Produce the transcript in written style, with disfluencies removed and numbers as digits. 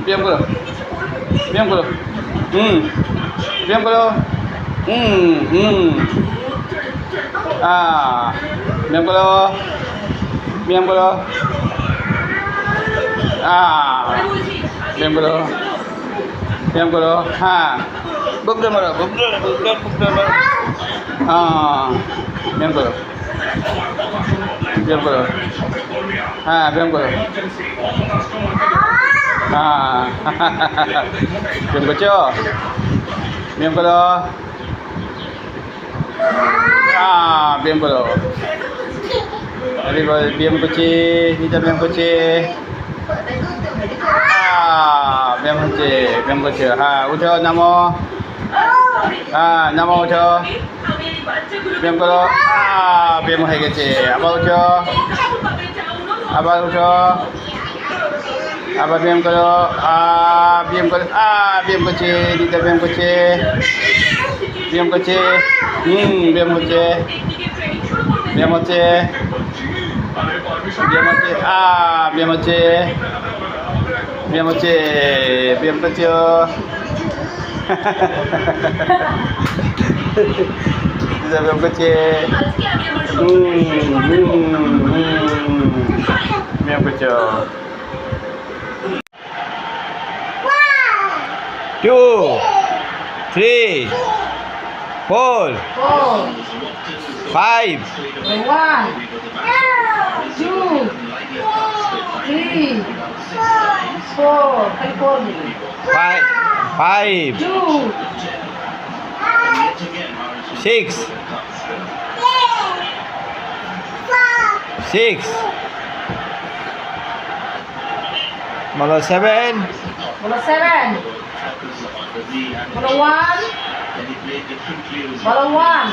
ব্যায়াম করো, ব্যায়াম করো। ব্যায়াম করো। ব্যায়াম করো, ব্যায়াম করো। ব্যায়াম করো, ব্যায়াম করো। হ্যাঁ, বুকডাউন মারো, বুকডাউন, বুকডাউন, বুকডাউন মারো। ব্যায়াম করো, ব্যায়াম করো। হ্যাঁ, ব্যায়াম করো। ব্যায়াম করছো, ব্যায়াম করো। ব্যায়াম করো। ব্যায়াম করছি, নিজে ব্যায়াম করছি। ব্যায়াম হচ্ছে, ব্যায়াম করছে। হ্যাঁ, উঠো, নামো। নামো, উঠো, ব্যায়াম করো। ব্যায়াম হয়ে গেছে। আবার উঠো, আবার উঠো, আবার ব্যায়াম করো। ব্যায়াম করো। ব্যায়াম করছে, নিজে ব্যায়াম করছে, ব্যায়াম করছে। ব্যায়াম হচ্ছে, ব্যায়াম হচ্ছে, ব্যায়াম হচ্ছে। ব্যায়াম হচ্ছে, ব্যায়াম হচ্ছে, ব্যায়াম করছো। ব্যায়াম করছে। ব্যায়াম করছো। 2, 3, 4, 5, 1, 2, 3, 4. California. 5, 2, 6, 6. Number 7, number 7, number 1, number 1,